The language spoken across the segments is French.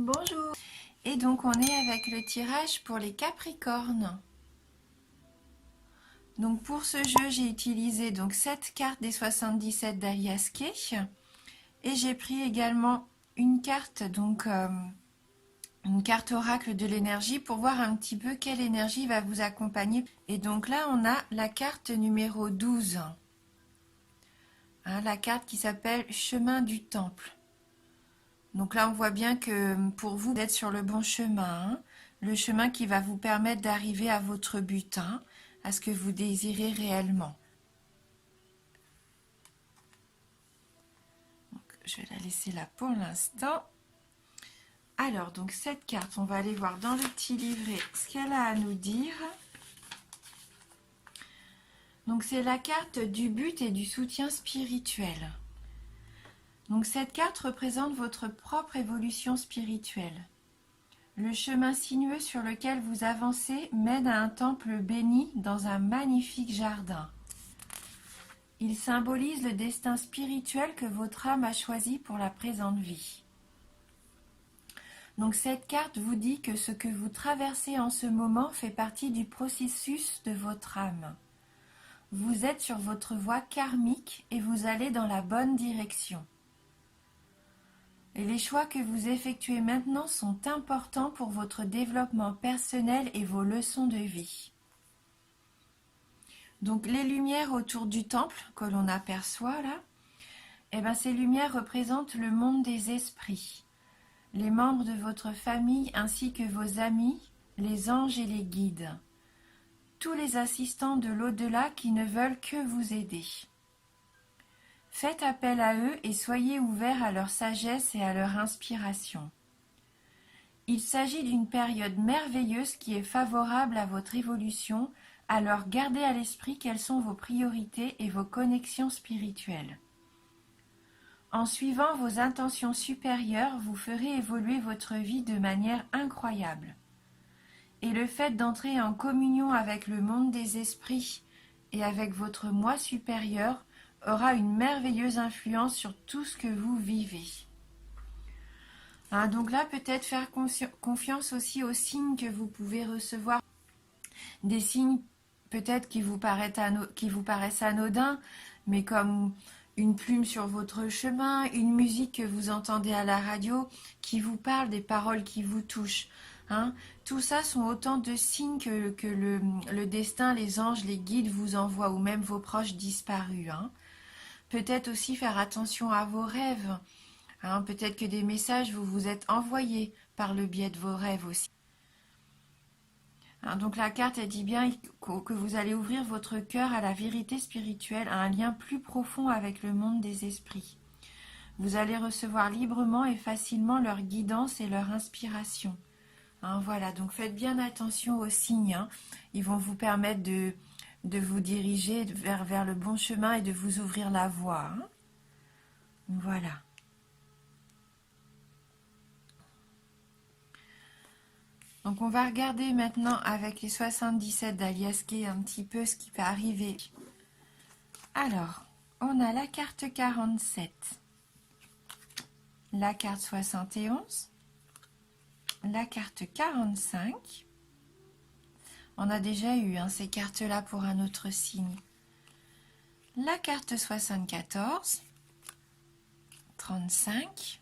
Bonjour. Et donc on est avec le tirage pour les Capricornes. Donc pour ce jeu, j'ai utilisé donc 7 cartes des 77 d'Alias Kay et j'ai pris également une carte une carte oracle de l'énergie pour voir un petit peu quelle énergie va vous accompagner. Et donc là, on a la carte numéro 12. La carte qui s'appelle Chemin du Temple. Donc là, on voit bien que pour vous, vous êtes sur le bon chemin. Le chemin qui va vous permettre d'arriver à votre but, à ce que vous désirez réellement. Donc, je vais la laisser là pour l'instant. Alors, donc cette carte, on va aller voir dans le petit livret ce qu'elle a à nous dire. Donc c'est la carte du but et du soutien spirituel. Donc cette carte représente votre propre évolution spirituelle. Le chemin sinueux sur lequel vous avancez mène à un temple béni dans un magnifique jardin. Il symbolise le destin spirituel que votre âme a choisi pour la présente vie. Donc cette carte vous dit que ce que vous traversez en ce moment fait partie du processus de votre âme. Vous êtes sur votre voie karmique et vous allez dans la bonne direction. Et les choix que vous effectuez maintenant sont importants pour votre développement personnel et vos leçons de vie. Donc les lumières autour du temple que l'on aperçoit là, ces lumières représentent le monde des esprits, les membres de votre famille ainsi que vos amis, les anges et les guides, tous les assistants de l'au-delà qui ne veulent que vous aider. Faites appel à eux et soyez ouverts à leur sagesse et à leur inspiration. Il s'agit d'une période merveilleuse qui est favorable à votre évolution, alors gardez à l'esprit quelles sont vos priorités et vos connexions spirituelles. En suivant vos intentions supérieures, vous ferez évoluer votre vie de manière incroyable. Et le fait d'entrer en communion avec le monde des esprits et avec votre moi supérieur aura une merveilleuse influence sur tout ce que vous vivez. Donc là, peut-être faire confiance aussi aux signes que vous pouvez recevoir. Des signes peut-être qui vous paraissent anodins, mais comme une plume sur votre chemin, une musique que vous entendez à la radio, qui vous parle, des paroles qui vous touchent. Tout ça sont autant de signes que le destin, les anges, les guides vous envoient, ou même vos proches disparus. Peut-être aussi faire attention à vos rêves. Peut-être que des messages vous êtes envoyés par le biais de vos rêves aussi. Donc la carte, elle dit bien que vous allez ouvrir votre cœur à la vérité spirituelle, à un lien plus profond avec le monde des esprits. Vous allez recevoir librement et facilement leur guidance et leur inspiration. Voilà, donc faites bien attention aux signes. Ils vont vous permettre de vous diriger vers le bon chemin et de vous ouvrir la voie. Voilà. Donc on va regarder maintenant avec les 77 d'Alias Kay un petit peu ce qui va arriver. Alors, on a la carte 47, la carte 71, la carte 45. On a déjà eu ces cartes-là pour un autre signe. La carte 74, 35,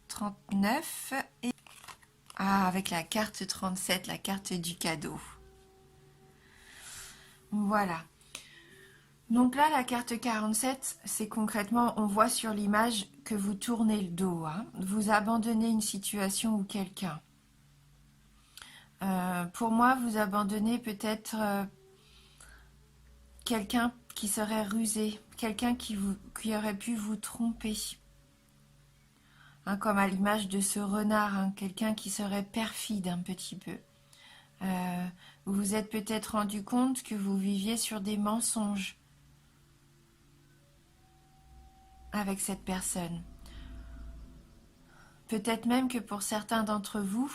39 et... avec la carte 37, la carte du cadeau. Voilà. Donc là, la carte 47, c'est concrètement, on voit sur l'image que vous tournez le dos. Vous abandonnez une situation ou quelqu'un. Pour moi, vous abandonnez peut-être quelqu'un qui serait rusé, quelqu'un qui aurait pu vous tromper. Comme à l'image de ce renard, quelqu'un qui serait perfide un petit peu. Vous vous êtes peut-être rendu compte que vous viviez sur des mensonges avec cette personne. Peut-être même que pour certains d'entre vous,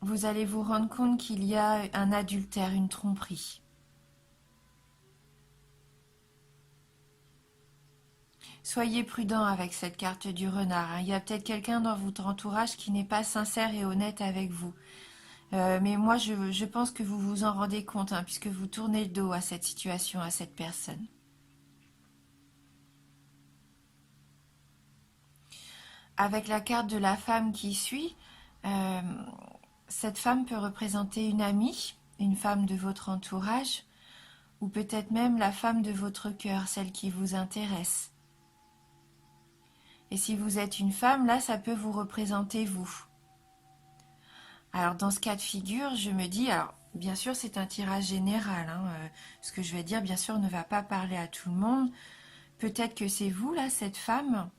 vous allez vous rendre compte qu'il y a un adultère, une tromperie. Soyez prudent avec cette carte du renard, hein. Il y a peut-être quelqu'un dans votre entourage qui n'est pas sincère et honnête avec vous. Mais moi, je pense que vous vous en rendez compte, hein, puisque vous tournez le dos à cette situation, à cette personne. Avec la carte de la femme qui suit, euh, cette femme peut représenter une amie, une femme de votre entourage, ou peut-être même la femme de votre cœur, celle qui vous intéresse. Et si vous êtes une femme, là, ça peut vous représenter vous. Alors, dans ce cas de figure, je me dis, alors, bien sûr, c'est un tirage général, hein, ce que je vais dire, bien sûr, ne va pas parler à tout le monde. Peut-être que c'est vous, là, cette femme,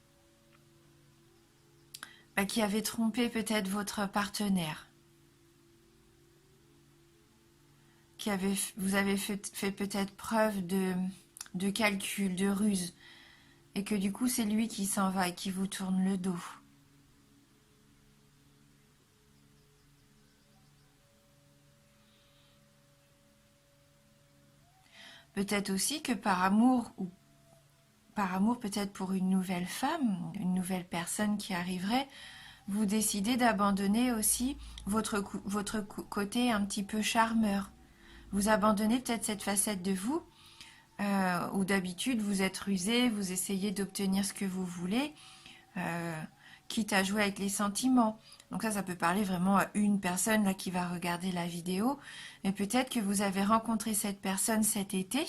qui avez trompé peut-être votre partenaire. Vous avez fait peut-être preuve de calcul, de ruse, et que du coup c'est lui qui s'en va et qui vous tourne le dos. Peut-être aussi que par amour, ou par amour peut-être pour une nouvelle femme, une nouvelle personne qui arriverait, vous décidez d'abandonner aussi votre côté un petit peu charmeur. Vous abandonnez peut-être cette facette de vous, où d'habitude vous êtes rusé, vous essayez d'obtenir ce que vous voulez, quitte à jouer avec les sentiments. Donc ça peut parler vraiment à une personne là qui va regarder la vidéo, mais peut-être que vous avez rencontré cette personne cet été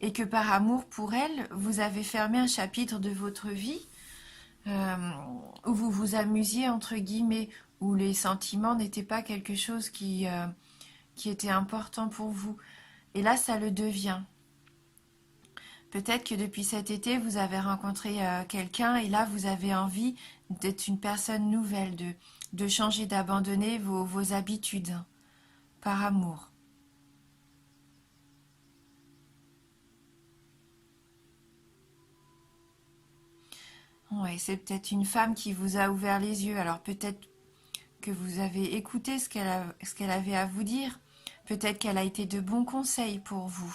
et que par amour pour elle, vous avez fermé un chapitre de votre vie où vous vous amusiez entre guillemets, où les sentiments n'étaient pas quelque chose qui était important pour vous. Et là, ça le devient. Peut-être que depuis cet été, vous avez rencontré quelqu'un et là, vous avez envie d'être une personne nouvelle, de changer, d'abandonner vos habitudes par amour. Ouais, c'est peut-être une femme qui vous a ouvert les yeux. Alors peut-être que vous avez écouté ce qu'elle avait à vous dire. Peut-être qu'elle a été de bons conseils pour vous.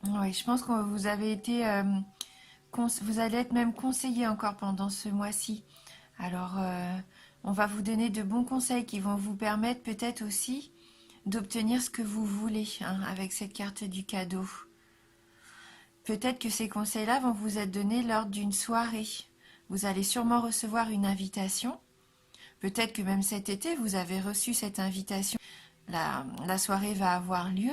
Oui, je pense que vous avez été, vous allez être même conseillé encore pendant ce mois-ci. Alors, on va vous donner de bons conseils qui vont vous permettre peut-être aussi d'obtenir ce que vous voulez, hein, avec cette carte du cadeau. Peut-être que ces conseils-là vont vous être donnés lors d'une soirée. Vous allez sûrement recevoir une invitation. Peut-être que même cet été, vous avez reçu cette invitation. La soirée va avoir lieu.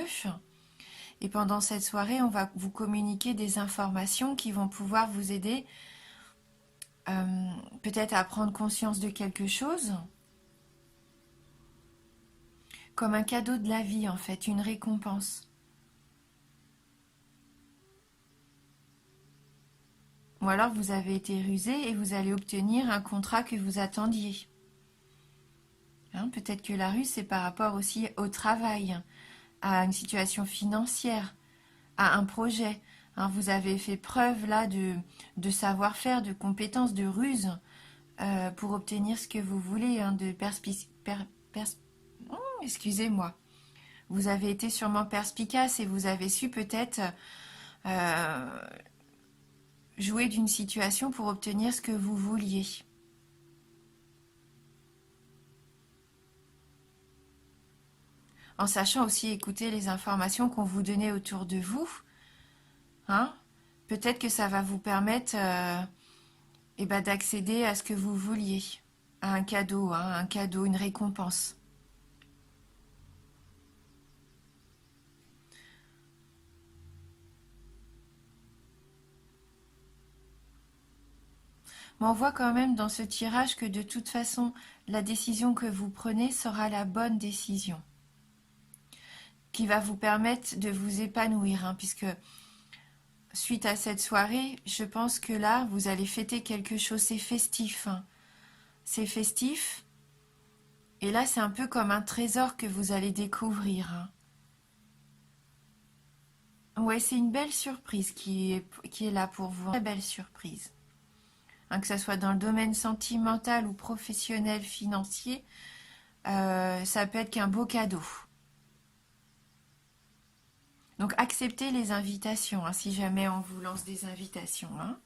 Et pendant cette soirée, on va vous communiquer des informations qui vont pouvoir vous aider peut-être à prendre conscience de quelque chose, comme un cadeau de la vie en fait, une récompense. Ou alors vous avez été rusé et vous allez obtenir un contrat que vous attendiez. Hein, peut-être que la ruse, c'est par rapport aussi au travail, à une situation financière, à un projet. Hein, vous avez fait preuve là de savoir-faire, de compétences, de ruse pour obtenir ce que vous voulez, hein, excusez-moi. Vous avez été sûrement perspicace et vous avez su peut-être euh, jouer d'une situation pour obtenir ce que vous vouliez. En sachant aussi écouter les informations qu'on vous donnait autour de vous, hein, peut-être que ça va vous permettre d'accéder à ce que vous vouliez, à un cadeau, une récompense. Mais on voit quand même dans ce tirage que de toute façon, la décision que vous prenez sera la bonne décision, qui va vous permettre de vous épanouir, hein, puisque suite à cette soirée, je pense que là, vous allez fêter quelque chose, c'est festif, hein. C'est festif, et là, c'est un peu comme un trésor que vous allez découvrir, hein. Ouais, c'est une belle surprise qui est là pour vous, une très belle surprise. Hein, que ce soit dans le domaine sentimental ou professionnel, financier, ça peut être qu'un beau cadeau. Donc acceptez les invitations, hein, si jamais on vous lance des invitations. Hein.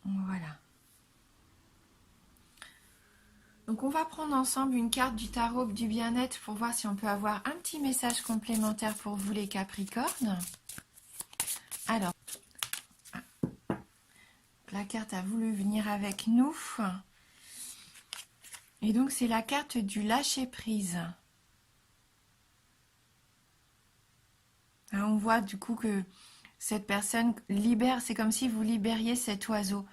Voilà. Donc on va prendre ensemble une carte du tarot du bien-être pour voir si on peut avoir un petit message complémentaire pour vous les Capricornes. Alors, la carte a voulu venir avec nous. Et donc c'est la carte du lâcher-prise. On voit du coup que cette personne libère, c'est comme si vous libériez cet oiseau.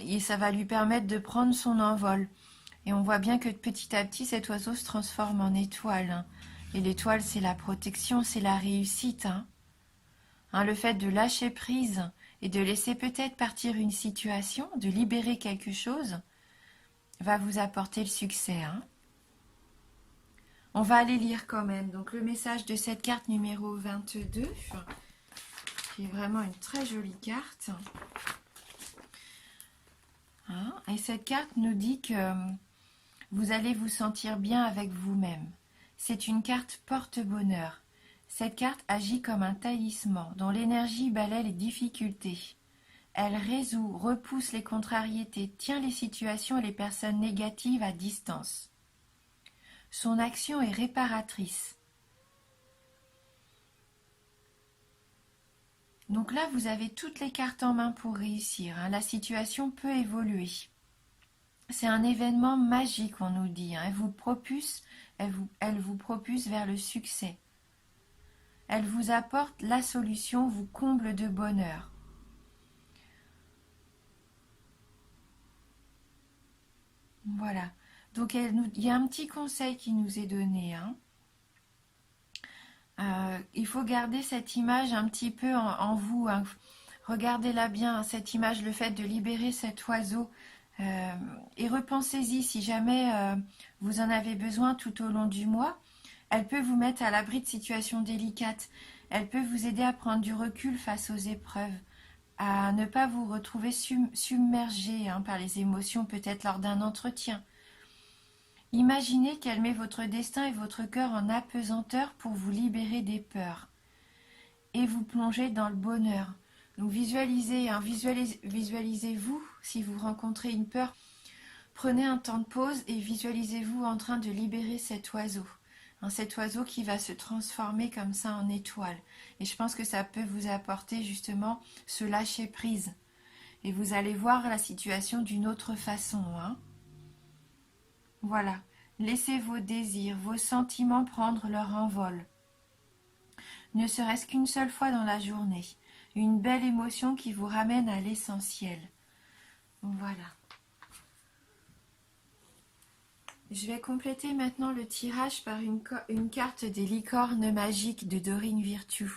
Et ça va lui permettre de prendre son envol. Et on voit bien que petit à petit, cet oiseau se transforme en étoile. Et l'étoile, c'est la protection, c'est la réussite. Le fait de lâcher prise et de laisser peut-être partir une situation, de libérer quelque chose, va vous apporter le succès. On va aller lire quand même. Donc le message de cette carte numéro 22, qui est vraiment une très jolie carte. Et cette carte nous dit que vous allez vous sentir bien avec vous-même. C'est une carte porte-bonheur. Cette carte agit comme un talisman dont l'énergie balaie les difficultés. Elle résout, repousse les contrariétés, tient les situations et les personnes négatives à distance. Son action est réparatrice. Donc là, vous avez toutes les cartes en main pour réussir. La situation peut évoluer. C'est un événement magique, on nous dit. Elle vous propulse vers le succès. Elle vous apporte la solution, vous comble de bonheur. Voilà. Donc il y a un petit conseil qui nous est donné. Il faut garder cette image un petit peu en vous. Regardez-la bien, cette image, le fait de libérer cet oiseau. Et repensez-y si jamais vous en avez besoin tout au long du mois. Elle peut vous mettre à l'abri de situations délicates. Elle peut vous aider à prendre du recul face aux épreuves, à ne pas vous retrouver submergé par les émotions, peut-être lors d'un entretien. Imaginez qu'elle met votre destin et votre cœur en apesanteur pour vous libérer des peurs et vous plonger dans le bonheur. Donc visualisez-vous si vous rencontrez une peur. Prenez un temps de pause et visualisez-vous en train de libérer cet oiseau. Cet oiseau qui va se transformer comme ça en étoile. Et je pense que ça peut vous apporter justement ce lâcher prise. Et vous allez voir la situation d'une autre façon. Voilà. Laissez vos désirs, vos sentiments prendre leur envol. Ne serait-ce qu'une seule fois dans la journée. Une belle émotion qui vous ramène à l'essentiel. Voilà. Je vais compléter maintenant le tirage par une carte des licornes magiques de Dorine Virtue.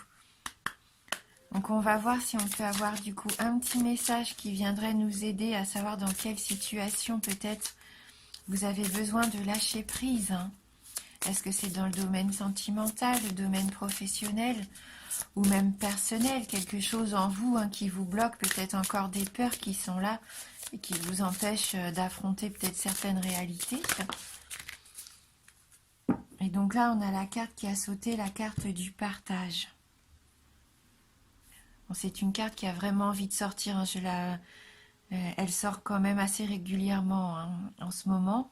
Donc on va voir si on peut avoir du coup un petit message qui viendrait nous aider à savoir dans quelle situation peut-être vous avez besoin de lâcher prise. Est-ce que c'est dans le domaine sentimental, le domaine professionnel ou même personnel, quelque chose en vous qui vous bloque, peut-être encore des peurs qui sont là et qui vous empêchent d'affronter peut-être certaines réalités. Et donc là, on a la carte qui a sauté, la carte du partage. Bon, c'est une carte qui a vraiment envie de sortir. Elle sort quand même assez régulièrement en ce moment.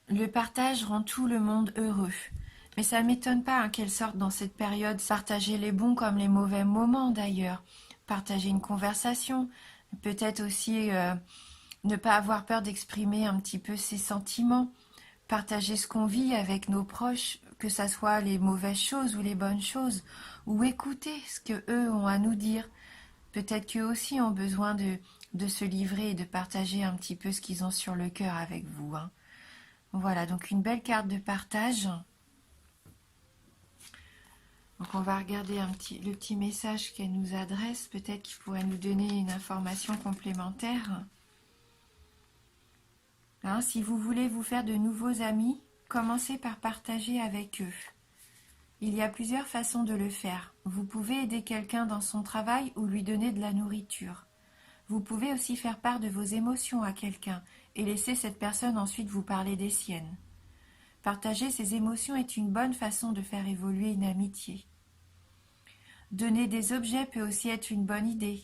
Le partage rend tout le monde heureux. Mais ça ne m'étonne pas qu'elle sorte dans cette période. Partager les bons comme les mauvais moments d'ailleurs. Partager une conversation. Peut-être aussi ne pas avoir peur d'exprimer un petit peu ses sentiments. Partager ce qu'on vit avec nos proches, que ce soit les mauvaises choses ou les bonnes choses. Ou écouter ce qu'eux ont à nous dire. Peut-être qu'eux aussi ont besoin de se livrer et de partager un petit peu ce qu'ils ont sur le cœur avec vous. Voilà, donc une belle carte de partage. Donc on va regarder le petit message qu'elle nous adresse, peut-être qu'il pourrait nous donner une information complémentaire. Si vous voulez vous faire de nouveaux amis, commencez par partager avec eux. Il y a plusieurs façons de le faire. Vous pouvez aider quelqu'un dans son travail ou lui donner de la nourriture. Vous pouvez aussi faire part de vos émotions à quelqu'un et laisser cette personne ensuite vous parler des siennes. Partager ses émotions est une bonne façon de faire évoluer une amitié. Donner des objets peut aussi être une bonne idée.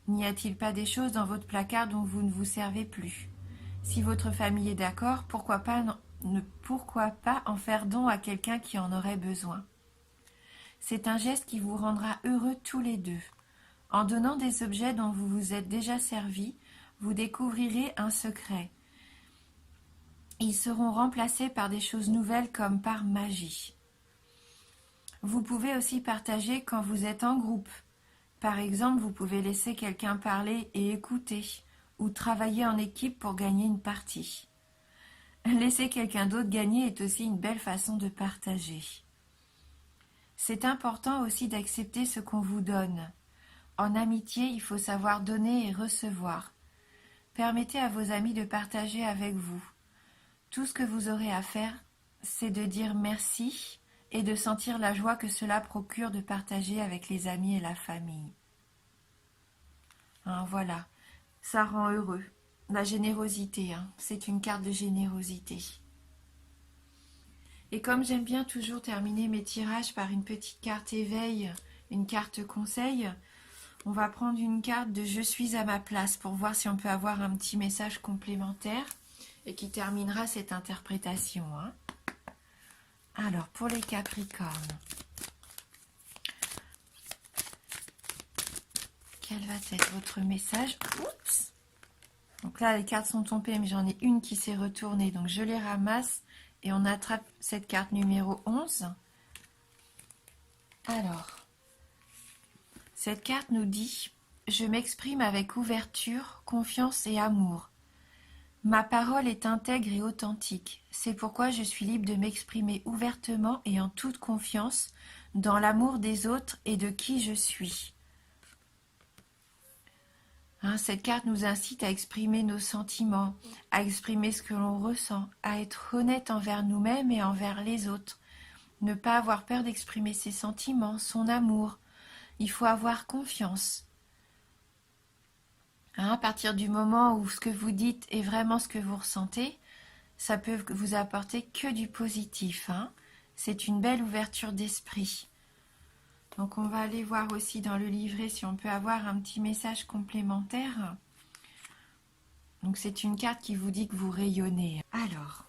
N'y a-t-il pas des choses dans votre placard dont vous ne vous servez plus? Si votre famille est d'accord, pourquoi pas en faire don à quelqu'un qui en aurait besoin? C'est un geste qui vous rendra heureux tous les deux. En donnant des objets dont vous vous êtes déjà servi, vous découvrirez un secret. Ils seront remplacés par des choses nouvelles comme par magie. Vous pouvez aussi partager quand vous êtes en groupe. Par exemple, vous pouvez laisser quelqu'un parler et écouter, ou travailler en équipe pour gagner une partie. Laisser quelqu'un d'autre gagner est aussi une belle façon de partager. C'est important aussi d'accepter ce qu'on vous donne. En amitié, il faut savoir donner et recevoir. Permettez à vos amis de partager avec vous. Tout ce que vous aurez à faire, c'est de dire merci et de sentir la joie que cela procure de partager avec les amis et la famille. Voilà, ça rend heureux. La générosité, c'est une carte de générosité. Et comme j'aime bien toujours terminer mes tirages par une petite carte éveil, une carte conseil, on va prendre une carte de Je suis à ma place pour voir si on peut avoir un petit message complémentaire et qui terminera cette interprétation. Alors, pour les Capricornes, quel va être votre message? Oups! Donc là, les cartes sont tombées, mais j'en ai une qui s'est retournée, donc je les ramasse et on attrape cette carte numéro 11. Alors, cette carte nous dit « Je m'exprime avec ouverture, confiance et amour. Ma parole est intègre et authentique. C'est pourquoi je suis libre de m'exprimer ouvertement et en toute confiance dans l'amour des autres et de qui je suis. » Cette carte nous incite à exprimer nos sentiments, à exprimer ce que l'on ressent, à être honnête envers nous-mêmes et envers les autres. Ne pas avoir peur d'exprimer ses sentiments, son amour. Il faut avoir confiance. À partir du moment où ce que vous dites est vraiment ce que vous ressentez, ça peut vous apporter que du positif. C'est une belle ouverture d'esprit. Donc on va aller voir aussi dans le livret si on peut avoir un petit message complémentaire. Donc c'est une carte qui vous dit que vous rayonnez. Alors,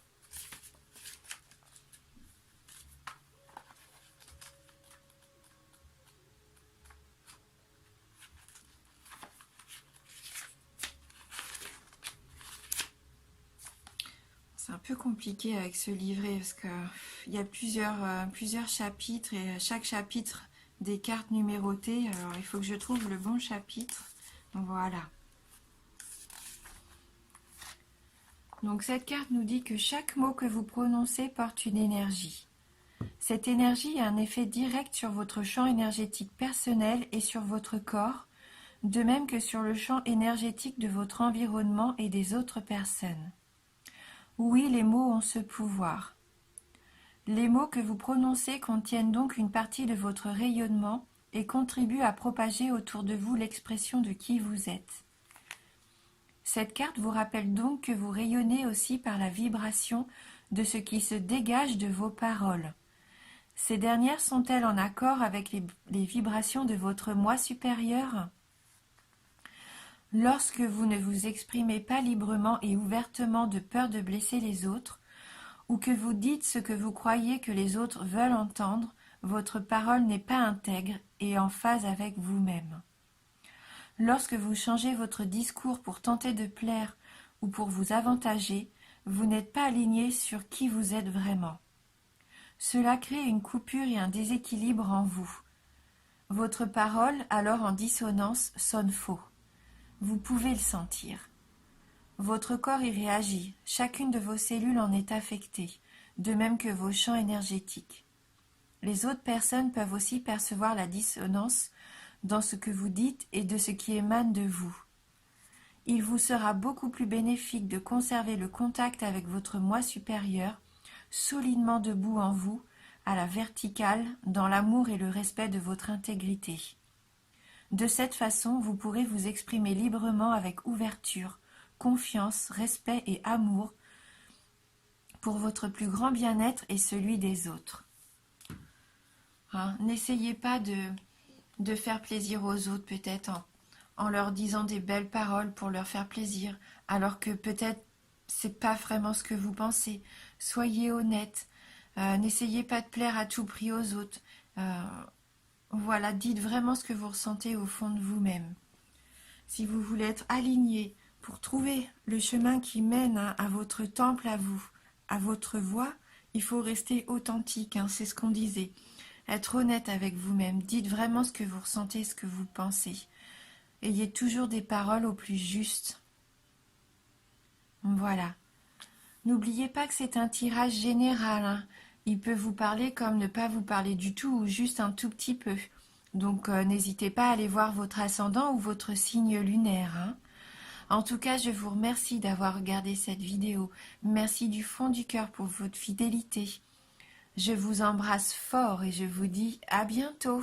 c'est un peu compliqué avec ce livret parce qu'il y a plusieurs chapitres et chaque chapitre des cartes numérotées. Alors il faut que je trouve le bon chapitre. Donc voilà. Donc cette carte nous dit que chaque mot que vous prononcez porte une énergie. Cette énergie a un effet direct sur votre champ énergétique personnel et sur votre corps, de même que sur le champ énergétique de votre environnement et des autres personnes. Oui, les mots ont ce pouvoir. Les mots que vous prononcez contiennent donc une partie de votre rayonnement et contribuent à propager autour de vous l'expression de qui vous êtes. Cette carte vous rappelle donc que vous rayonnez aussi par la vibration de ce qui se dégage de vos paroles. Ces dernières sont-elles en accord avec les vibrations de votre moi supérieur? Lorsque vous ne vous exprimez pas librement et ouvertement de peur de blesser les autres, ou que vous dites ce que vous croyez que les autres veulent entendre, votre parole n'est pas intègre et en phase avec vous-même. Lorsque vous changez votre discours pour tenter de plaire ou pour vous avantager, vous n'êtes pas aligné sur qui vous êtes vraiment. Cela crée une coupure et un déséquilibre en vous. Votre parole, alors en dissonance, sonne faux. Vous pouvez le sentir. Votre corps y réagit, chacune de vos cellules en est affectée, de même que vos champs énergétiques. Les autres personnes peuvent aussi percevoir la dissonance dans ce que vous dites et de ce qui émane de vous. Il vous sera beaucoup plus bénéfique de conserver le contact avec votre moi supérieur, solidement debout en vous, à la verticale, dans l'amour et le respect de votre intégrité. De cette façon, vous pourrez vous exprimer librement avec ouverture, confiance, respect et amour pour votre plus grand bien-être et celui des autres. Hein, n'essayez pas de faire plaisir aux autres, peut-être en leur disant des belles paroles pour leur faire plaisir, alors que peut-être c'est pas vraiment ce que vous pensez. Soyez honnête. N'essayez pas de plaire à tout prix aux autres. Voilà, dites vraiment ce que vous ressentez au fond de vous-même. Si vous voulez être aligné pour trouver le chemin qui mène à votre temple, à vous, à votre voie, il faut rester authentique, hein, c'est ce qu'on disait. Être honnête avec vous-même. Dites vraiment ce que vous ressentez, ce que vous pensez. Ayez toujours des paroles au plus juste. Voilà. N'oubliez pas que c'est un tirage général, hein. Il peut vous parler comme ne pas vous parler du tout ou juste un tout petit peu. Donc n'hésitez pas à aller voir votre ascendant ou votre signe lunaire, hein. En tout cas, je vous remercie d'avoir regardé cette vidéo. Merci du fond du cœur pour votre fidélité. Je vous embrasse fort et je vous dis à bientôt.